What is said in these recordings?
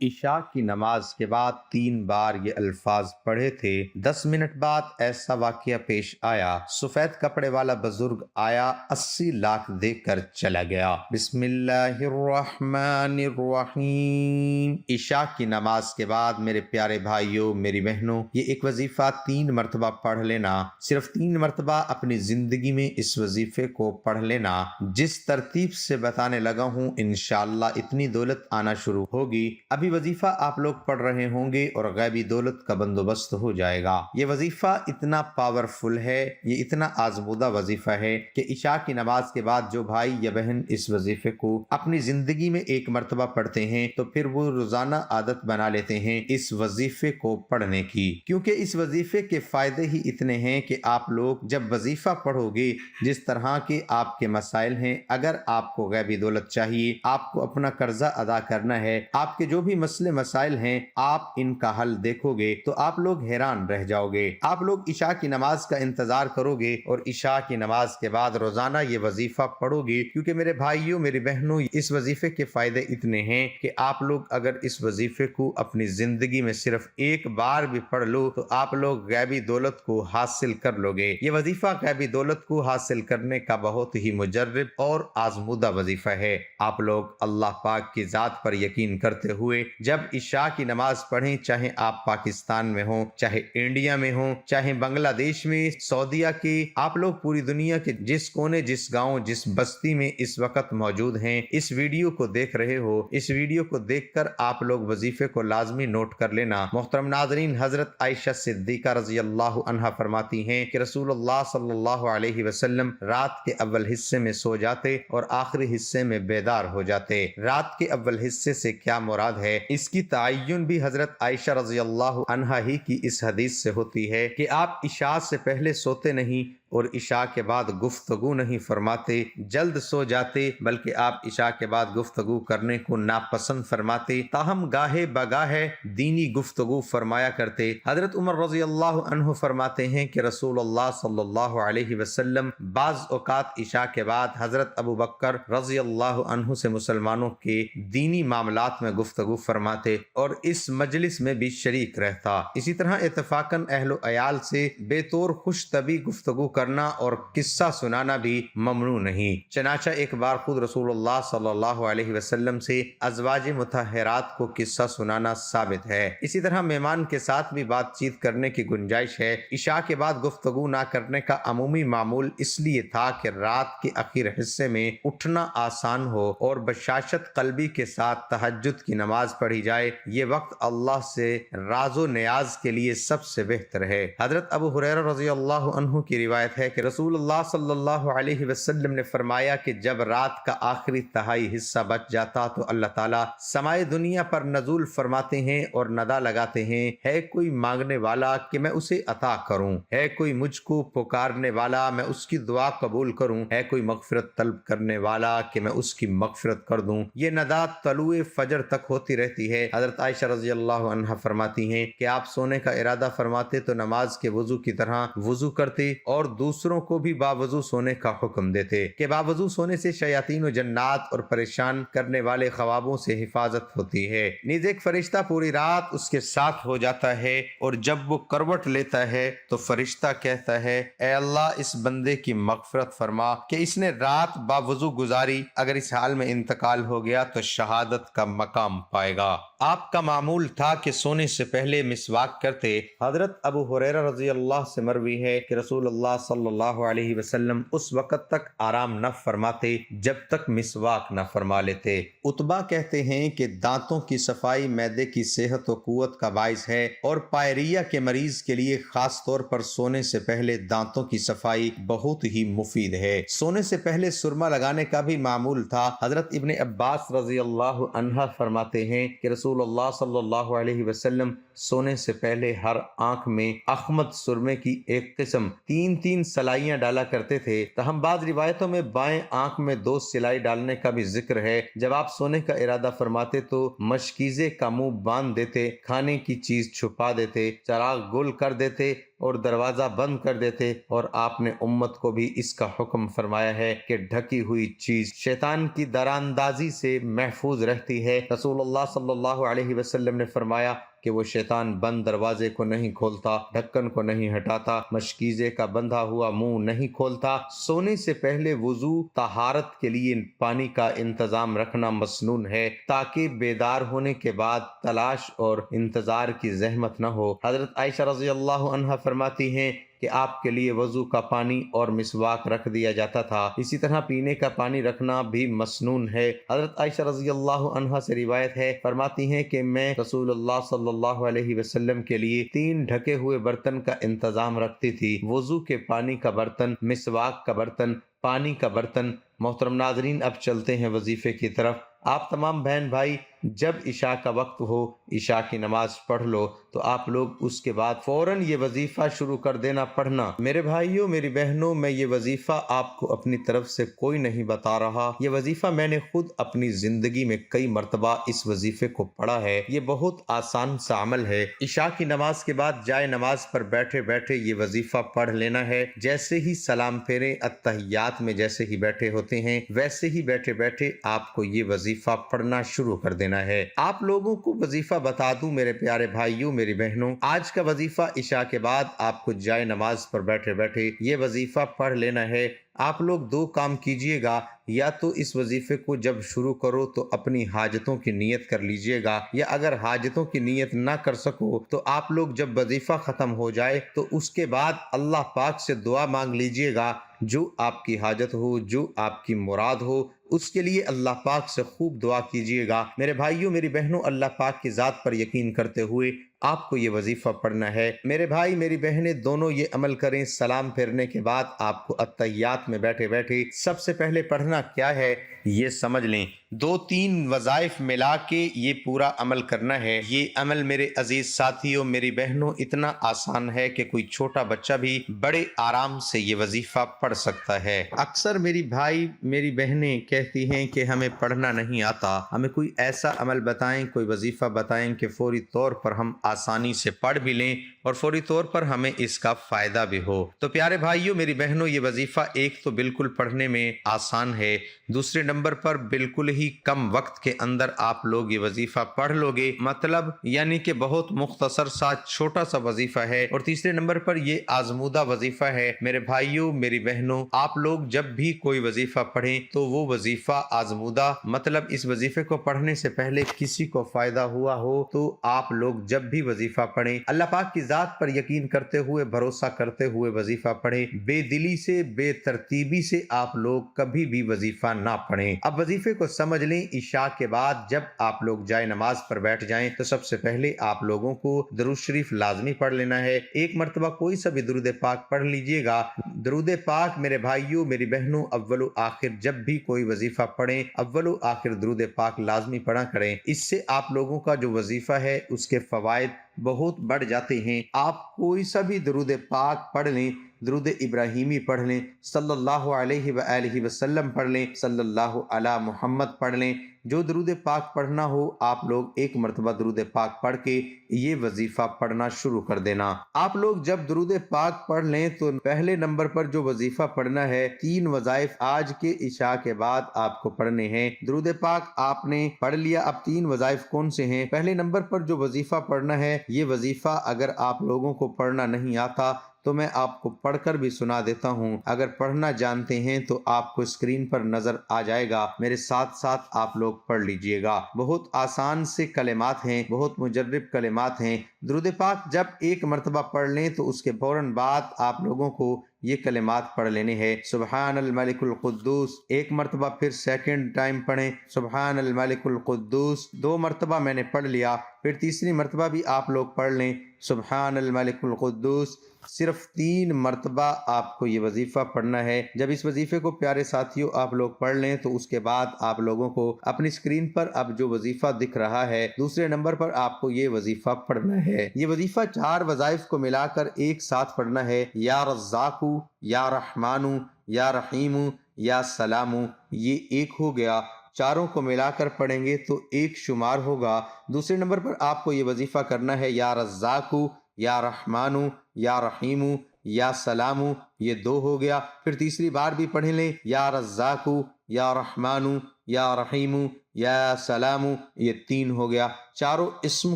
عشاء کی نماز کے بعد 3 بار یہ الفاظ پڑھے تھے۔ 10 منٹ بعد ایسا واقعہ پیش آیا، سفید کپڑے والا بزرگ آیا، 80 لاکھ دے کر چلا گیا۔ بسم اللہ الرحمن الرحیم۔ عشاء کی نماز کے بعد میرے پیارے بھائیوں، میری بہنوں، یہ ایک وظیفہ 3 مرتبہ پڑھ لینا، صرف 3 مرتبہ اپنی زندگی میں اس وظیفے کو پڑھ لینا۔ جس ترتیب سے بتانے لگا ہوں انشاءاللہ اتنی دولت آنا شروع ہوگی۔ ابھی وظیفہ آپ لوگ پڑھ رہے ہوں گے اور غیبی دولت کا بندوبست ہو جائے گا۔ یہ وظیفہ اتنا پاورفل ہے، یہ اتنا آزمودہ وظیفہ ہے کہ عشاء کی نماز کے بعد جو بھائی یا بہن اس وظیفے کو اپنی زندگی میں 1 مرتبہ پڑھتے ہیں تو پھر وہ روزانہ عادت بنا لیتے ہیں اس وظیفے کو پڑھنے کی، کیونکہ اس وظیفے کے فائدے ہی اتنے ہیں کہ آپ لوگ جب وظیفہ پڑھو گے، جس طرح کے آپ کے مسائل ہیں، اگر آپ کو غیبی دولت چاہیے، آپ کو اپنا قرضہ ادا کرنا ہے، آپ کے جو بھی مسئلے مسائل ہیں، آپ ان کا حل دیکھو گے تو آپ لوگ حیران رہ جاؤ گے۔ آپ لوگ عشاء کی نماز کا انتظار کرو گے اور عشاء کی نماز کے بعد روزانہ یہ وظیفہ پڑھو گے، کیونکہ میرے بھائیوں، میری بہنوں، اس وظیفے کے فائدے اتنے ہیں کہ آپ لوگ اگر اس وظیفے کو اپنی زندگی میں صرف 1 بار بھی پڑھ لو تو آپ لوگ غیبی دولت کو حاصل کر لو گے۔ یہ وظیفہ غیبی دولت کو حاصل کرنے کا بہت ہی مجرب اور آزمودہ وظیفہ ہے۔ آپ لوگ اللہ پاک کی ذات پر یقین کرتے ہوئے جب عشاء کی نماز پڑھیں، چاہے آپ پاکستان میں ہوں، چاہے انڈیا میں ہوں، چاہے بنگلہ دیش میں، سعودیہ کے، آپ لوگ پوری دنیا کے جس کونے، جس گاؤں، جس بستی میں اس وقت موجود ہیں، اس ویڈیو کو دیکھ رہے ہو، اس ویڈیو کو دیکھ کر آپ لوگ وظیفے کو لازمی نوٹ کر لینا۔ محترم ناظرین، حضرت عائشہ صدیقہ رضی اللہ عنہا فرماتی ہیں کہ رسول اللہ صلی اللہ علیہ وسلم رات کے اول حصے میں سو جاتے اور آخری حصے میں بیدار ہو جاتے۔ رات کے اول حصے سے کیا مراد ہے، اس کی تعین بھی حضرت عائشہ رضی اللہ عنہا ہی کی اس حدیث سے ہوتی ہے کہ آپ عشاء سے پہلے سوتے نہیں اور عشاء کے بعد گفتگو نہیں فرماتے، جلد سو جاتے، بلکہ آپ عشاء کے بعد گفتگو کرنے کو ناپسند فرماتے، تاہم گاہے بگاہے دینی گفتگو فرمایا کرتے۔ حضرت عمر رضی اللہ عنہ فرماتے ہیں کہ رسول اللہ صلی اللہ علیہ وسلم بعض اوقات عشاء کے بعد حضرت ابو بکر رضی اللہ عنہ سے مسلمانوں کے دینی معاملات میں گفتگو فرماتے اور اس مجلس میں بھی شریک رہتا۔ اسی طرح اتفاقاً اہل و عیال سے بے طور خوش طبع گفتگو کرنا اور قصہ سنانا بھی ممنوع نہیں۔ چنانچہ ایک بار خود رسول اللہ صلی اللہ علیہ وسلم سے ازواج مطہرات کو قصہ سنانا ثابت ہے۔ اسی طرح مہمان کے ساتھ بھی بات چیت کرنے کی گنجائش ہے۔ عشاء کے بعد گفتگو نہ کرنے کا عمومی معمول اس لیے تھا کہ رات کے آخر حصے میں اٹھنا آسان ہو اور بشاشت قلبی کے ساتھ تہجد کی نماز پڑھی جائے۔ یہ وقت اللہ سے راز و نیاز کے لیے سب سے بہتر ہے۔ حضرت ابو ہریرہ رضی اللہ عنہ کی روایت ہے کہ رسول اللہ صلی اللہ علیہ وسلم نے فرمایا کہ جب رات کا آخری تہائی حصہ بچ جاتا تو اللہ تعالیٰ سمائے دنیا پر نزول فرماتے ہیں اور ندا لگاتے ہیں، ہے کوئی مانگنے والا کہ میں اسے عطا کروں، ہے کوئی مجھ کو پکارنے والا میں اس کی دعا قبول کروں، ہے کوئی مغفرت طلب کرنے والا کہ میں اس کی مغفرت کر دوں۔ یہ ندا طلوع فجر تک ہوتی رہتی ہے۔ حضرت عائشہ رضی اللہ عنہا فرماتی ہیں کہ آپ سونے کا ارادہ فرماتے تو نماز کے وضو کی طرح وضو کرتے اور دوسروں کو بھی باوضو سونے کا حکم دیتے کہ باوضو سونے سے شیاطین و جنات اور پریشان کرنے والے خوابوں سے حفاظت ہوتی ہے۔ نیز ایک فرشتہ پوری رات اس کے ساتھ ہو جاتا ہے اور جب وہ کروٹ لیتا ہے تو فرشتہ کہتا ہے، اے اللہ اس بندے کی مغفرت فرما کہ اس نے رات باوضو گزاری، اگر اس حال میں انتقال ہو گیا تو شہادت کا مقام پائے گا۔ آپ کا معمول تھا کہ سونے سے پہلے مسواک کرتے۔ حضرت ابو ہریرہ رضی اللہ سے مروی ہے کہ رسول اللہ صلی اللہ علیہ وسلم اس وقت تک آرام نہ فرماتے جب تک مسواک نہ فرما لیتے۔ عتبہ کہتے ہیں کہ دانتوں کی صفائی معدے کی صحت و قوت کا باعث ہے اور پائریا کے مریض کے لیے خاص طور پر سونے سے پہلے دانتوں کی صفائی بہت ہی مفید ہے۔ سونے سے پہلے سرما لگانے کا بھی معمول تھا۔ حضرت ابن عباس رضی اللہ عنہ فرماتے ہیں کہ رسول اللہ صلی اللہ علیہ وسلم سونے سے پہلے ہر آنکھ میں احمد سرمے کی ایک قسم 3 سلائیاں ڈالا کرتے تھے۔ تاہم بعض روایتوں میں بائیں آنکھ میں 2 سلائی ڈالنے کا بھی ذکر ہے۔ جب آپ سونے کا ارادہ فرماتے تو مشکیزے کا منہ باندھ دیتے، کھانے کی چیز چھپا دیتے، چراغ گل کر دیتے اور دروازہ بند کر دیتے، اور آپ نے امت کو بھی اس کا حکم فرمایا ہے کہ ڈھکی ہوئی چیز شیطان کی دراندازی سے محفوظ رہتی ہے۔ رسول اللہ صلی اللہ علیہ وسلم نے فرمایا کہ وہ شیطان بند دروازے کو نہیں کھولتا، ڈھکن کو نہیں ہٹاتا، مشکیزے کا بندھا ہوا منہ نہیں کھولتا۔ سونے سے پہلے وضو طہارت کے لیے پانی کا انتظام رکھنا مسنون ہے تاکہ بیدار ہونے کے بعد تلاش اور انتظار کی زحمت نہ ہو۔ حضرت عائشہ رضی اللہ عنہا فرماتی ہیں کہ آپ کے لیے وضو کا پانی اور مسواک رکھ دیا جاتا تھا، اسی طرح پینے کا پانی رکھنا بھی مسنون ہے۔ حضرت عائشہ رضی اللہ عنہا سے روایت ہے، فرماتی ہیں کہ میں رسول اللہ صلی اللہ علیہ وسلم کے لیے 3 ڈھکے ہوئے برتن کا انتظام رکھتی تھی، وضو کے پانی کا برتن، مسواک کا برتن، پانی کا برتن۔ محترم ناظرین، اب چلتے ہیں وظیفے کی طرف۔ آپ تمام بہن بھائی جب عشاء کا وقت ہو، عشاء کی نماز پڑھ لو تو آپ لوگ اس کے بعد فوراً یہ وظیفہ شروع کر دینا پڑھنا۔ میرے بھائیوں، میری بہنوں، میں یہ وظیفہ آپ کو اپنی طرف سے کوئی نہیں بتا رہا، یہ وظیفہ میں نے خود اپنی زندگی میں کئی مرتبہ اس وظیفے کو پڑھا ہے۔ یہ بہت آسان سا عمل ہے۔ عشاء کی نماز کے بعد جائے نماز پر بیٹھے بیٹھے یہ وظیفہ پڑھ لینا ہے۔ جیسے ہی سلام پھیرے، اتحیات میں جیسے ہی بیٹھے ہوتے ہیں ویسے ہی بیٹھے بیٹھے آپ کو یہ وظیفہ پڑھنا شروع کر دینا ہے۔ آپ لوگوں کو وظیفہ بتا دوں میرے پیارے بھائیوں، میری بہنوں، آج کا وظیفہ عشاء کے بعد آپ کو جائے نماز پر بیٹھے بیٹھے یہ وظیفہ پڑھ لینا ہے۔ آپ لوگ 2 کام کیجئے گا، یا تو اس وظیفے کو جب شروع کرو تو اپنی حاجتوں کی نیت کر لیجئے گا، یا اگر حاجتوں کی نیت نہ کر سکو تو آپ لوگ جب وظیفہ ختم ہو جائے تو اس کے بعد اللہ پاک سے دعا مانگ لیجئے گا، جو آپ کی حاجت ہو، جو آپ کی مراد ہو، اس کے لیے اللہ پاک سے خوب دعا کیجئے گا۔ میرے بھائیوں، میری بہنوں، اللہ پاک کی ذات پر یقین کرتے ہوئے آپ کو یہ وظیفہ پڑھنا ہے۔ میرے بھائی میری بہنیں دونوں یہ عمل کریں۔ سلام پھیرنے کے بعد آپ کو اتحیات میں بیٹھے بیٹھے سب سے پہلے پڑھنا کیا ہے یہ سمجھ لیں۔ 2-3 وظائف ملا کے یہ پورا عمل کرنا ہے۔ یہ عمل میرے عزیز ساتھیوں، میری بہنوں، اتنا آسان ہے کہ کوئی چھوٹا بچہ بھی بڑے آرام سے یہ وظیفہ پڑھ سکتا ہے۔ اکثر میری بھائی میری بہنیں کہتی ہیں کہ ہمیں پڑھنا نہیں آتا، ہمیں کوئی ایسا عمل بتائیں، کوئی وظیفہ بتائیں کہ فوری طور پر ہم آسانی سے پڑھ بھی لیں اور فوری طور پر ہمیں اس کا فائدہ بھی ہو۔ تو پیارے بھائیوں، میری بہنوں، یہ وظیفہ ایک تو بالکل پڑھنے میں آسان ہے، دوسرے نمبر پر بالکل ہی کم وقت کے اندر آپ لوگ یہ وظیفہ پڑھ لو گے، مطلب یعنی کہ بہت مختصر سا چھوٹا سا وظیفہ ہے، اور تیسرے نمبر پر یہ آزمودہ وظیفہ ہے۔ میرے بھائیوں، میری بہنوں، آپ لوگ جب بھی کوئی وظیفہ پڑھیں تو وہ وظیفہ آزمودہ، مطلب اس وظیفے کو پڑھنے سے پہلے کسی کو فائدہ ہوا ہو تو آپ لوگ جب بھی وظیفہ پڑھیں اللہ پاک کی ذات پر یقین کرتے ہوئے، بھروسہ کرتے ہوئے وظیفہ پڑھیں، بے دلی سے، بے ترتیبی سے آپ لوگ کبھی بھی وظیفہ نہ پڑھیں۔ اب وظیفے کو سمجھ لیں۔ عشاء کے بعد جب آپ لوگ جائے نماز پر بیٹھ جائیں تو سب سے پہلے آپ لوگوں کو درود شریف لازمی پڑھ لینا ہے۔ ایک مرتبہ کوئی سا بھی درود پاک پڑھ لیجئے گا۔ درود پاک میرے بھائیوں، میری بہنوں، اول و آخر جب بھی کوئی وظیفہ پڑھیں اول و آخر درود پاک لازمی پڑھا کریں۔ اس سے آپ لوگوں کا جو وظیفہ ہے اس کے فوائد بہت بڑھ جاتے ہیں۔ آپ کوئی سا بھی درود پاک پڑھ لیں، درود ابراہیمی پڑھ لیں، صلی اللہ علیہ وآلہ وسلم پڑھ لیں، صلی اللہ علی محمد پڑھ لیں، جو درود پاک پڑھنا ہو آپ لوگ ایک مرتبہ درود پاک پڑھ کے یہ وظیفہ پڑھنا شروع کر دینا۔ آپ لوگ جب درود پاک پڑھ لیں تو پہلے نمبر پر جو وظیفہ پڑھنا ہے، 3 وظائف آج کے عشاء کے بعد آپ کو پڑھنے ہیں۔ درود پاک آپ نے پڑھ لیا، اب 3 وظائف کون سے ہیں؟ پہلے نمبر پر جو وظیفہ پڑھنا ہے، یہ وظیفہ اگر آپ لوگوں کو پڑھنا نہیں آتا تو میں آپ کو پڑھ کر بھی سنا دیتا ہوں، اگر پڑھنا جانتے ہیں تو آپ کو اسکرین پر نظر آ جائے گا، میرے ساتھ ساتھ آپ لوگ پڑھ لیجئے گا۔ بہت آسان سے کلمات ہیں، بہت مجرب کلمات ہیں۔ درود پاک جب ایک مرتبہ پڑھ لیں تو اس کے فوراً بعد آپ لوگوں کو یہ کلمات پڑھ لینے ہیں۔ سبحان الملک القدوس، ایک مرتبہ پھر سیکنڈ ٹائم پڑھیں سبحان الملک القدوس، 2 مرتبہ میں نے پڑھ لیا، پھر تیسری مرتبہ بھی آپ لوگ پڑھ لیں سبحان الملک القدوس۔ صرف 3 مرتبہ آپ کو یہ وظیفہ پڑھنا ہے۔ جب اس وظیفے کو پیارے ساتھیوں آپ لوگ پڑھ لیں تو اس کے بعد آپ لوگوں کو اپنی اسکرین پر اب جو وظیفہ دکھ رہا ہے دوسرے نمبر پر آپ کو یہ وظیفہ پڑھنا ہے۔ یہ وظیفہ 4 وظائف کو ملا کر ایک ساتھ پڑھنا ہے۔ یا رزاقو، یا رحمانو، یا رحیمو، یا سلامو، یہ ایک ہو گیا۔ چاروں کو ملا کر پڑھیں گے تو ایک شمار ہوگا۔ دوسرے نمبر پر آپ کو یہ وظیفہ کرنا ہے یا رزاقو، یا رحمانو یا رحیمو یا سلامو، یہ 2 ہو گیا۔ پھر تیسری بار بھی پڑھ لیں، یا رزاقو یا رحمانو یا رحیمو یا سلامو، یہ 3 ہو گیا۔ چاروں اسم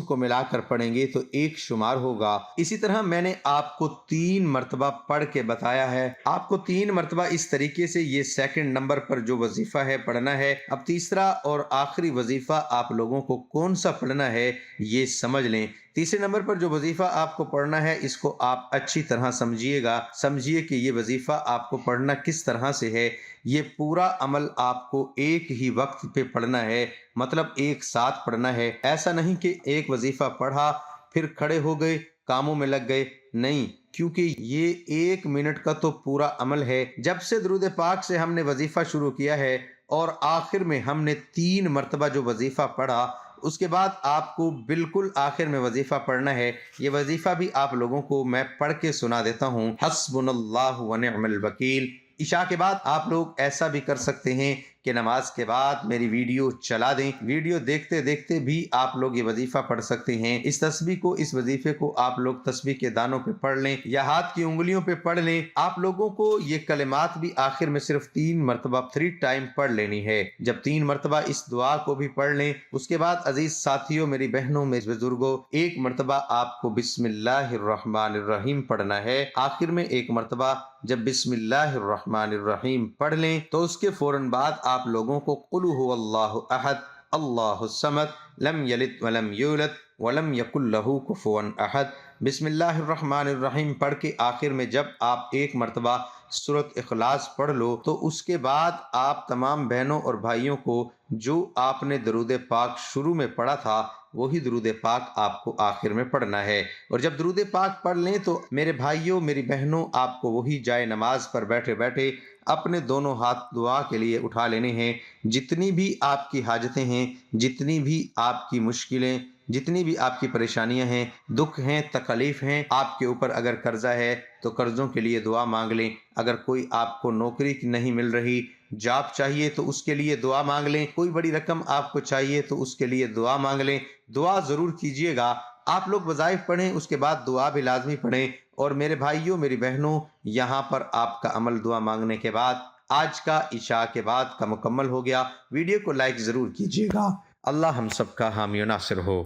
کو ملا کر پڑھیں گے تو 1 شمار ہوگا۔ اسی طرح میں نے آپ کو 3 مرتبہ پڑھ کے بتایا ہے، آپ کو 3 مرتبہ اس طریقے سے یہ سیکنڈ نمبر پر جو وظیفہ ہے پڑھنا ہے۔ اب تیسرا اور آخری وظیفہ آپ لوگوں کو کون سا پڑھنا ہے یہ سمجھ لیں۔ تیسرے نمبر پر جو وظیفہ آپ کو پڑھنا ہے اس کو آپ اچھی طرح سمجھیے گا، سمجھیے کہ یہ وظیفہ آپ کو پڑھنا کس طرح سے ہے۔ یہ پورا عمل آپ کو ایک ہی وقت پہ پڑھنا ہے، مطلب ایک ساتھ پڑھنا ہے۔ ایسا نہیں کہ ایک وظیفہ پڑھا پھر کھڑے ہو گئے کاموں میں لگ گئے، نہیں، کیونکہ یہ 1 منٹ کا تو پورا عمل ہے۔ جب سے درود پاک سے ہم نے وظیفہ شروع کیا ہے اور آخر میں ہم نے 3 مرتبہ جو وظیفہ پڑھا، اس کے بعد آپ کو بالکل آخر میں وظیفہ پڑھنا ہے۔ یہ وظیفہ بھی آپ لوگوں کو میں پڑھ کے سنا دیتا ہوں، حسبنا اللہ ونعم الوکیل۔ عشاء کے بعد آپ لوگ ایسا بھی کر سکتے ہیں کہ نماز کے بعد میری ویڈیو چلا دیں، ویڈیو دیکھتے دیکھتے بھی آپ لوگ یہ وظیفہ پڑھ سکتے ہیں۔ اس تسبیح کو، اس وظیفے کو آپ لوگ تسبیح کے دانوں پہ پڑھ لیں یا ہاتھ کی انگلیوں پہ پڑھ لیں۔ آپ لوگوں کو یہ کلمات بھی آخر میں صرف 3 مرتبہ 3 ٹائم پڑھ لینی ہے۔ جب 3 مرتبہ اس دعا کو بھی پڑھ لیں، اس کے بعد عزیز ساتھیوں، میری بہنوں، میرے بزرگوں، 1 مرتبہ آپ کو بسم اللہ الرحمن الرحیم پڑھنا ہے۔ آخر میں 1 مرتبہ جب بسم اللہ الرحمن الرحیم پڑھ لیں تو اس کے فوراً بعد آپ لوگوں کو قل هو اللہ احد اللہ الصمد لم یلد ولم یولد ولم یکن لہ کفوا احد، بسم اللہ الرحمن الرحیم پڑھ کے آخر میں جب آپ 1 مرتبہ سورۃ اخلاص پڑھ لو تو اس کے بعد آپ تمام بہنوں اور بھائیوں کو جو آپ نے درود پاک شروع میں پڑھا تھا وہی درود پاک آپ کو آخر میں پڑھنا ہے۔ اور جب درود پاک پڑھ لیں تو میرے بھائیوں، میری بہنوں، آپ کو وہی جائے نماز پر بیٹھے بیٹھے اپنے دونوں ہاتھ دعا کے لیے اٹھا لینے ہیں۔ جتنی بھی آپ کی حاجتیں ہیں، جتنی بھی آپ کی مشکلیں، جتنی بھی آپ کی پریشانیاں ہیں، دکھ ہیں، تکلیف ہیں، آپ کے اوپر اگر قرضہ ہے تو قرضوں کے لیے دعا مانگ لیں۔ اگر کوئی آپ کو نوکری نہیں مل رہی، جاب چاہیے تو اس کے لیے دعا مانگ لیں۔ کوئی بڑی رقم آپ کو چاہیے تو اس کے لیے دعا مانگ لیں۔ دعا ضرور کیجئے گا۔ آپ لوگ وظائف پڑھیں، اس کے بعد دعا بھی لازمی پڑھیں۔ اور میرے بھائیوں، میری بہنوں، یہاں پر آپ کا عمل دعا مانگنے کے بعد آج کا عشاء کے بعد کا مکمل ہو گیا۔ ویڈیو کو لائک ضرور کیجئے گا۔ اللہ ہم سب کا حامی و ناصر ہو۔